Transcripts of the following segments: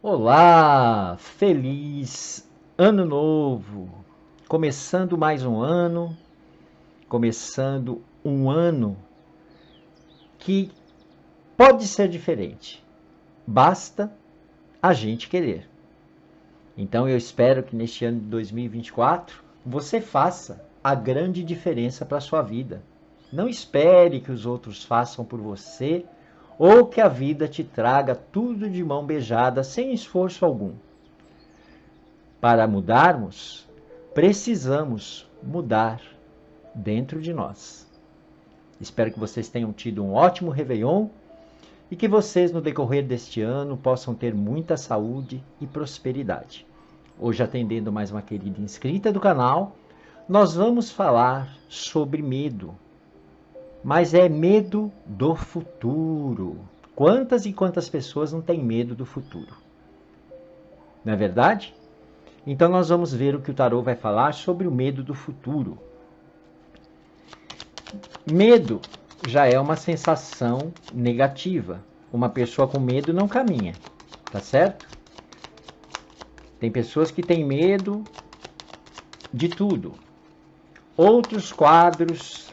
Olá, feliz ano novo! Começando mais um ano, começando um ano que pode ser diferente, basta a gente querer. Então eu espero que neste ano de 2024 você faça a grande diferença para a sua vida. Não espere que os outros façam por você ou que a vida te traga tudo de mão beijada sem esforço algum. Para mudarmos, precisamos mudar dentro de nós. Espero que vocês tenham tido um ótimo Réveillon e que vocês, no decorrer deste ano, possam ter muita saúde e prosperidade. Hoje, atendendo mais uma querida inscrita do canal, nós vamos falar sobre medo. Mas é medo do futuro. Quantas e quantas pessoas não têm medo do futuro? Não é verdade? Então nós vamos ver o que o tarô vai falar sobre o medo do futuro. Medo já é uma sensação negativa. Uma pessoa com medo não caminha, tá certo? Tem pessoas que têm medo de tudo. Outros quadros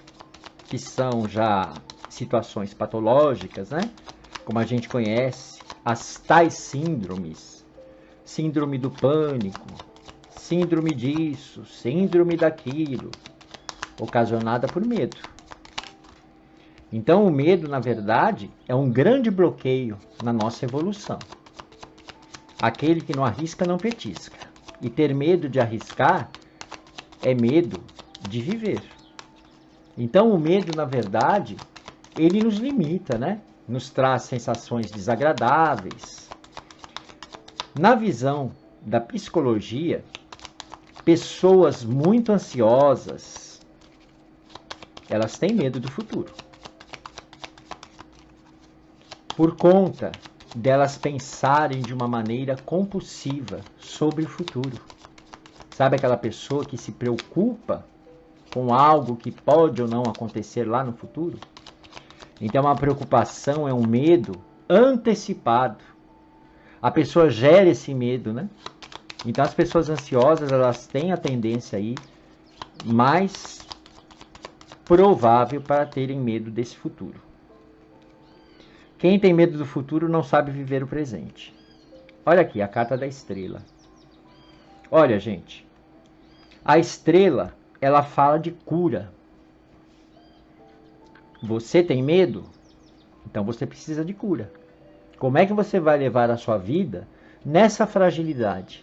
que são já situações patológicas, né? Como a gente conhece, as tais síndromes. Síndrome do pânico, síndrome disso, síndrome daquilo, ocasionada por medo. Então o medo, na verdade, é um grande bloqueio na nossa evolução. Aquele que não arrisca não petisca. E ter medo de arriscar é medo de viver. Então o medo, na verdade, ele nos limita, né? Nos traz sensações desagradáveis. Na visão da psicologia, pessoas muito ansiosas, elas têm medo do futuro. Por conta delas pensarem de uma maneira compulsiva sobre o futuro. Sabe aquela pessoa que se preocupa com algo que pode ou não acontecer lá no futuro? Então uma preocupação é um medo antecipado. A pessoa gera esse medo, né? Então as pessoas ansiosas, elas têm a tendência aí mais provável para terem medo desse futuro. Quem tem medo do futuro não sabe viver o presente. Olha aqui, a carta da estrela. Olha, gente, a estrela, ela fala de cura. Você tem medo? Então você precisa de cura. Como é que você vai levar a sua vida nessa fragilidade?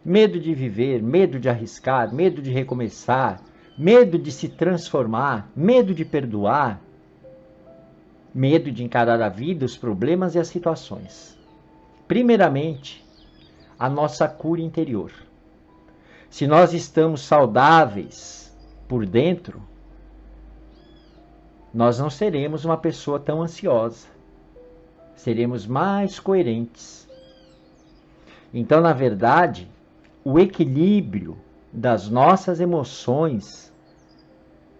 Medo de viver, medo de arriscar, medo de recomeçar, medo de se transformar, medo de perdoar, medo de encarar a vida, os problemas e as situações. Primeiramente, a nossa cura interior. Se nós estamos saudáveis por dentro, nós não seremos uma pessoa tão ansiosa. Seremos mais coerentes. Então, na verdade, o equilíbrio das nossas emoções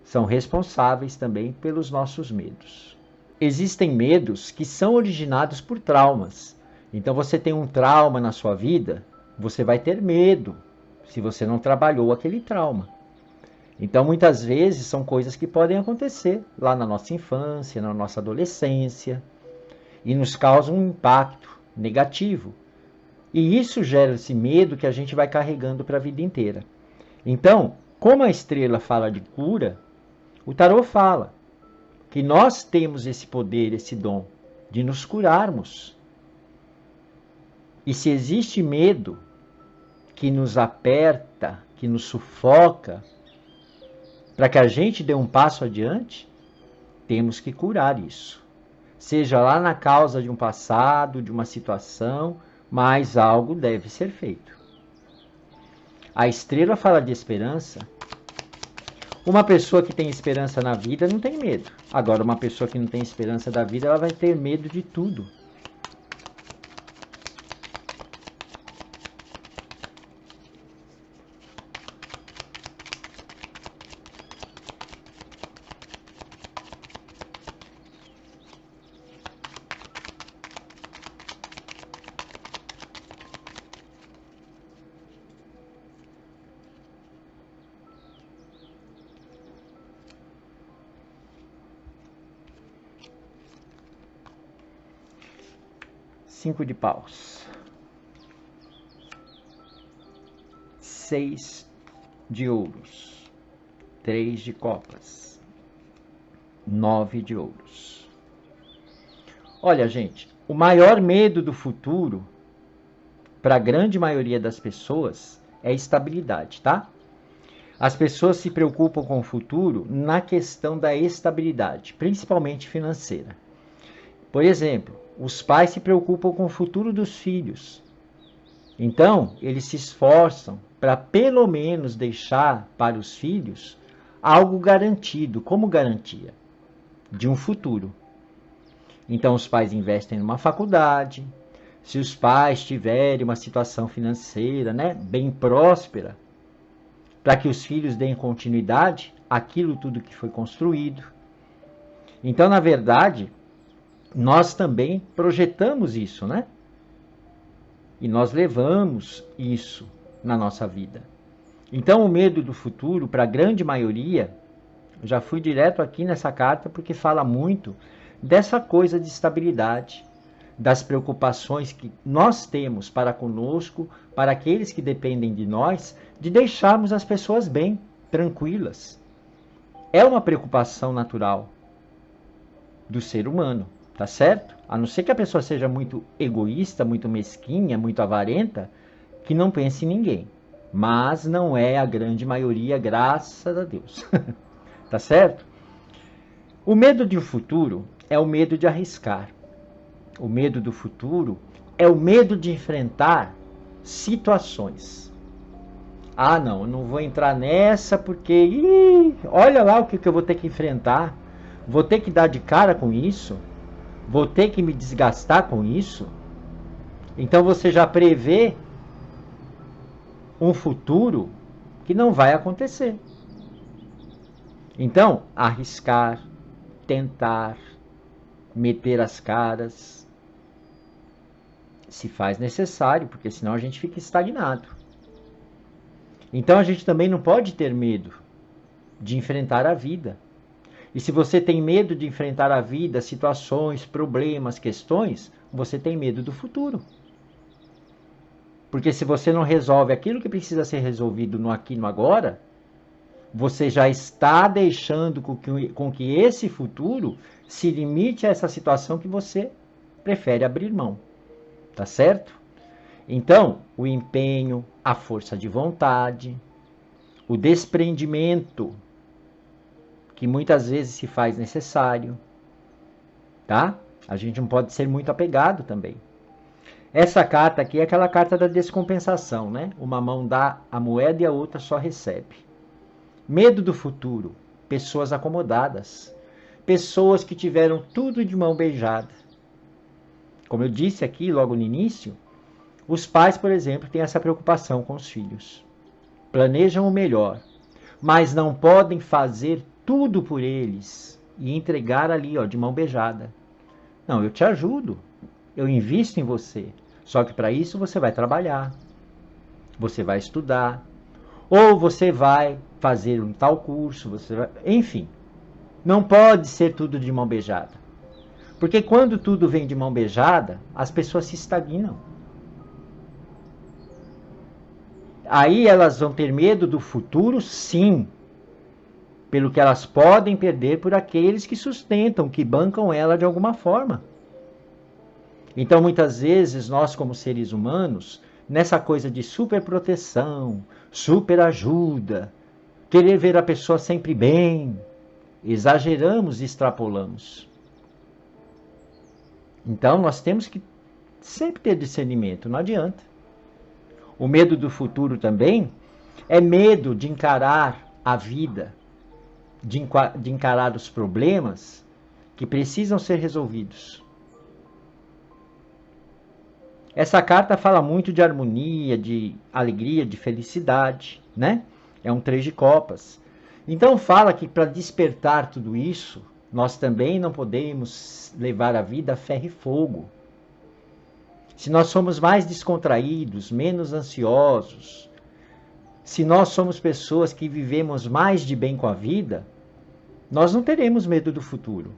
são responsáveis também pelos nossos medos. Existem medos que são originados por traumas. Então você tem um trauma na sua vida, você vai ter medo se você não trabalhou aquele trauma. Então muitas vezes são coisas que podem acontecer lá na nossa infância, na nossa adolescência, e nos causam um impacto negativo. E isso gera esse medo que a gente vai carregando para a vida inteira. Então, como a estrela fala de cura, o tarô fala que nós temos esse poder, esse dom de nos curarmos. E se existe medo que nos aperta, que nos sufoca, para que a gente dê um passo adiante, temos que curar isso. seja lá na causa de um passado, de uma situação, mas algo deve ser feito. A estrela fala de esperança. Uma pessoa que tem esperança na vida não tem medo. Agora, uma pessoa que não tem esperança da vida, ela vai ter medo de tudo. Cinco de paus. 6 de ouros. 3 de copas. 9 de ouros. Olha, gente, o maior medo do futuro, para a grande maioria das pessoas, é estabilidade, tá? As pessoas se preocupam com o futuro na questão da estabilidade, principalmente financeira. Por exemplo, os pais se preocupam com o futuro dos filhos. Então, eles se esforçam para pelo menos deixar para os filhos algo garantido, como garantia de um futuro. Então, os pais investem numa faculdade. Se os pais tiverem uma situação financeira, né, bem próspera, para que os filhos deem continuidade àquilo tudo que foi construído. Então, na verdade, nós também projetamos isso, né? E nós levamos isso na nossa vida. Então, o medo do futuro, para a grande maioria, eu já fui direto aqui nessa carta porque fala muito dessa coisa de estabilidade, das preocupações que nós temos para conosco, para aqueles que dependem de nós, de deixarmos as pessoas bem, tranquilas. É uma preocupação natural do ser humano, tá certo? A não ser que a pessoa seja muito egoísta, muito mesquinha, muito avarenta, que não pense em ninguém. Mas não é a grande maioria, graças a Deus. Tá certo? O medo de um futuro é o medo de arriscar. O medo do futuro é o medo de enfrentar situações. Ah, não, eu não vou entrar nessa porque olha lá o que eu vou ter que enfrentar. Vou ter que dar de cara com isso. Vou ter que me desgastar com isso. Então você já prevê um futuro que não vai acontecer. Então, arriscar, tentar, meter as caras, se faz necessário, porque senão a gente fica estagnado. Então a gente também não pode ter medo de enfrentar a vida. E se você tem medo de enfrentar a vida, situações, problemas, questões, você tem medo do futuro. Porque se você não resolve aquilo que precisa ser resolvido no aqui e no agora, você já está deixando com que esse futuro se limite a essa situação que você prefere abrir mão. Tá certo? Então, o empenho, a força de vontade, o desprendimento, que muitas vezes se faz necessário, tá? A gente não pode ser muito apegado também. Essa carta aqui é aquela carta da descompensação, né? Uma mão dá a moeda e a outra só recebe. Medo do futuro, pessoas acomodadas, pessoas que tiveram tudo de mão beijada. Como eu disse aqui logo no início, os pais, por exemplo, têm essa preocupação com os filhos. Planejam o melhor, mas não podem fazer tudo por eles e entregar ali, ó, de mão beijada. Não, eu te ajudo, eu invisto em você, só que para isso você vai trabalhar, você vai estudar, ou você vai fazer um tal curso, enfim, não pode ser tudo de mão beijada. Porque quando tudo vem de mão beijada, as pessoas se estagnam. Aí elas vão ter medo do futuro, sim, pelo que elas podem perder por aqueles que sustentam, que bancam ela de alguma forma. Então, muitas vezes, nós como seres humanos, nessa coisa de superproteção, superajuda, querer ver a pessoa sempre bem, exageramos e extrapolamos. Então, nós temos que sempre ter discernimento, não adianta. O medo do futuro também é medo de encarar a vida, de encarar os problemas que precisam ser resolvidos. Essa carta fala muito de harmonia, de alegria, de felicidade, né? É um 3 de copas. Então fala que para despertar tudo isso, nós também não podemos levar a vida a ferro e fogo. Se nós somos mais descontraídos, menos ansiosos, se nós somos pessoas que vivemos mais de bem com a vida, nós não teremos medo do futuro.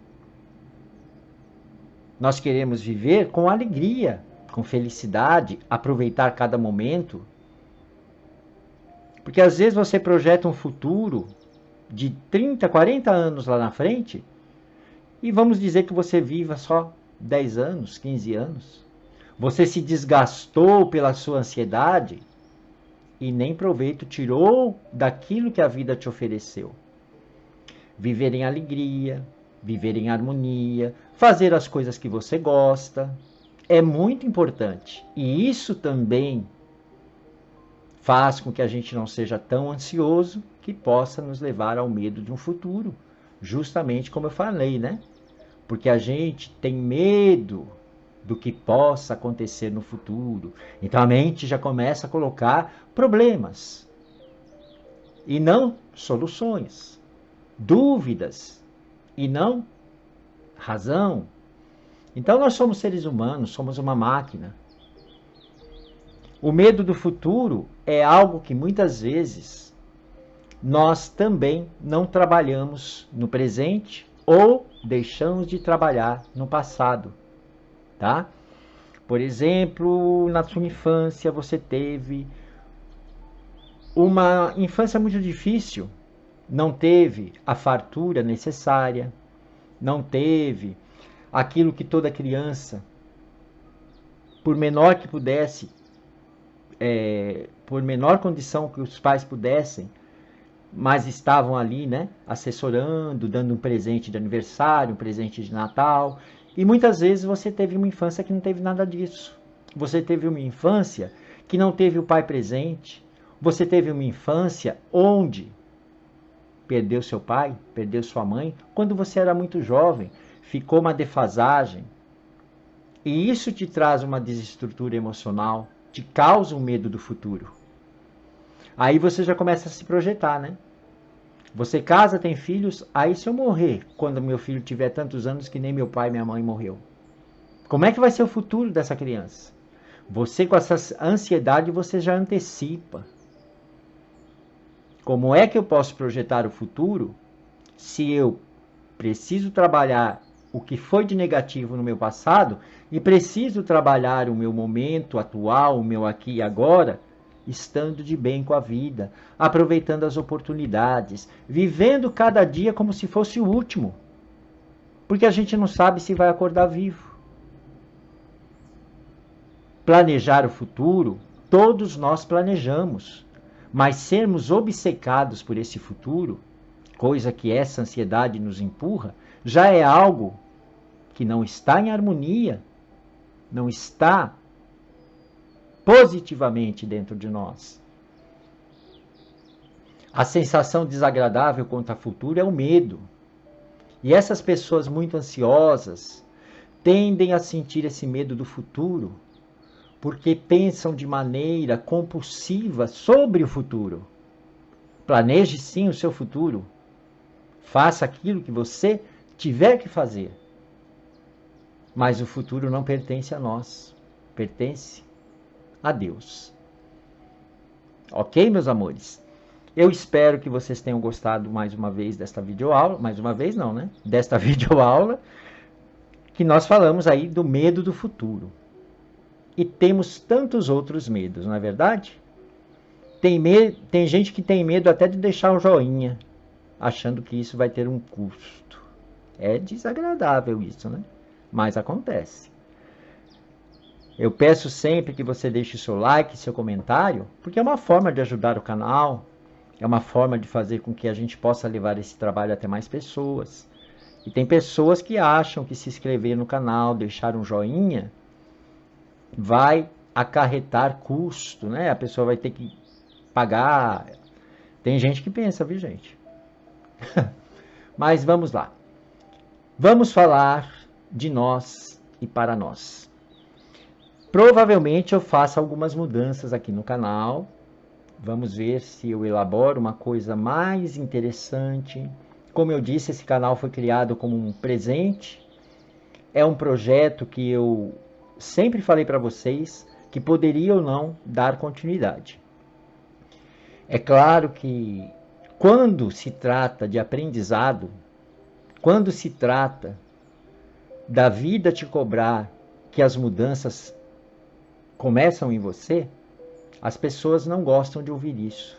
Nós queremos viver com alegria, com felicidade, aproveitar cada momento. Porque às vezes você projeta um futuro de 30, 40 anos lá na frente e vamos dizer que você viva só 10 anos, 15 anos. Você se desgastou pela sua ansiedade e nem proveito tirou daquilo que a vida te ofereceu. Viver em alegria, viver em harmonia, fazer as coisas que você gosta, é muito importante. E isso também faz com que a gente não seja tão ansioso que possa nos levar ao medo de um futuro. Justamente como eu falei, né? Porque a gente tem medo do que possa acontecer no futuro. Então a mente já começa a colocar problemas e não soluções, dúvidas e não razão. Então nós somos seres humanos, somos uma máquina. O medo do futuro é algo que muitas vezes nós também não trabalhamos no presente ou deixamos de trabalhar no passado, tá? Por exemplo, na sua infância você teve uma infância muito difícil, não teve a fartura necessária, não teve aquilo que toda criança, por menor que pudesse, por menor condição que os pais pudessem, mas estavam ali, né, assessorando, dando um presente de aniversário, um presente de Natal. E muitas vezes você teve uma infância que não teve nada disso. Você teve uma infância que não teve o pai presente. Você teve uma infância onde perdeu seu pai, perdeu sua mãe, quando você era muito jovem. Ficou uma defasagem. E isso te traz uma desestrutura emocional, te causa um medo do futuro. Aí você já começa a se projetar, né? Você casa, tem filhos, aí se eu morrer, quando meu filho tiver tantos anos que nem meu pai e minha mãe morreu, como é que vai ser o futuro dessa criança? Você com essa ansiedade, você já antecipa. Como é que eu posso projetar o futuro se eu preciso trabalhar o que foi de negativo no meu passado e preciso trabalhar o meu momento atual, o meu aqui e agora, estando de bem com a vida, aproveitando as oportunidades, vivendo cada dia como se fosse o último, porque a gente não sabe se vai acordar vivo. Planejar o futuro, todos nós planejamos, mas sermos obcecados por esse futuro, coisa que essa ansiedade nos empurra, já é algo que não está em harmonia, não está positivamente dentro de nós. A sensação desagradável quanto ao futuro é o medo. E essas pessoas muito ansiosas tendem a sentir esse medo do futuro porque pensam de maneira compulsiva sobre o futuro. Planeje sim o seu futuro. Faça aquilo que você tiver que fazer. Mas o futuro não pertence a nós. Pertence a Deus. Ok, meus amores? Eu espero que vocês tenham gostado mais uma vez desta videoaula. Mais uma vez não, né? Desta videoaula que nós falamos aí do medo do futuro. E temos tantos outros medos, não é verdade? Tem gente que tem medo até de deixar um joinha, achando que isso vai ter um custo. É desagradável isso, né? Mas acontece. Eu peço sempre que você deixe seu like, seu comentário, porque é uma forma de ajudar o canal, é uma forma de fazer com que a gente possa levar esse trabalho até mais pessoas. E tem pessoas que acham que se inscrever no canal, deixar um joinha, vai acarretar custo, né? A pessoa vai ter que pagar. Tem gente que pensa, viu, gente? Mas vamos lá. Vamos falar de nós e para nós. Provavelmente eu faça algumas mudanças aqui no canal. Vamos ver se eu elaboro uma coisa mais interessante. Como eu disse, esse canal foi criado como um presente. É um projeto que eu sempre falei para vocês que poderia ou não dar continuidade. É claro que quando se trata de aprendizado, quando se trata da vida te cobrar que as mudanças começam em você, as pessoas não gostam de ouvir isso,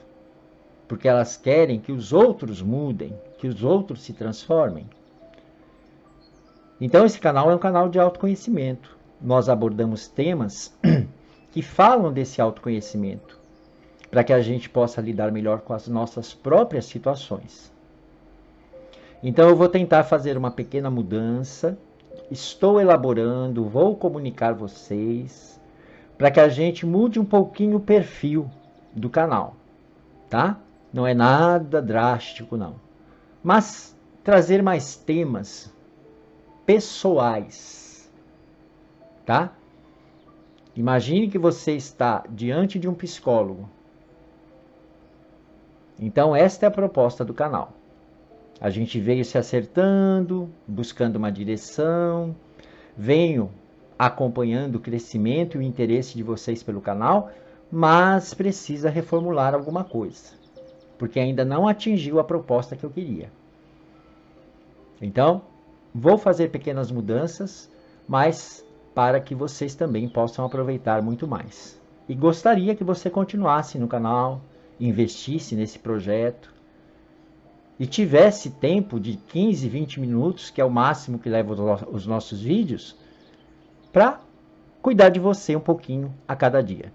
porque elas querem que os outros mudem, que os outros se transformem. Então esse canal é um canal de autoconhecimento. Nós abordamos temas que falam desse autoconhecimento, para que a gente possa lidar melhor com as nossas próprias situações. Então eu vou tentar fazer uma pequena mudança, estou elaborando, vou comunicar vocês, para que a gente mude um pouquinho o perfil do canal, tá? Não é nada drástico, não. Mas trazer mais temas pessoais, tá? Imagine que você está diante de um psicólogo. Então esta é a proposta do canal. A gente veio se acertando, buscando uma direção, venho acompanhando o crescimento e o interesse de vocês pelo canal, mas precisa reformular alguma coisa, porque ainda não atingiu a proposta que eu queria. Então, vou fazer pequenas mudanças, mas para que vocês também possam aproveitar muito mais. E gostaria que você continuasse no canal, investisse nesse projeto e tivesse tempo de 15, 20 minutos, que é o máximo que leva os nossos vídeos, para cuidar de você um pouquinho a cada dia.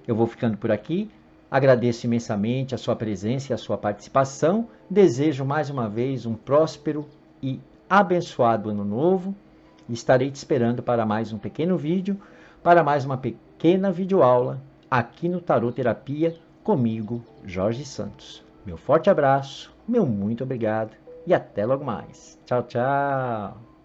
Eu vou ficando por aqui, agradeço imensamente a sua presença e a sua participação, desejo mais uma vez um próspero e abençoado ano novo, e estarei te esperando para mais um pequeno vídeo, para mais uma pequena videoaula aqui no Tarô Terapia, comigo, Jorge Santos. Meu forte abraço, meu muito obrigado e até logo mais. Tchau, tchau!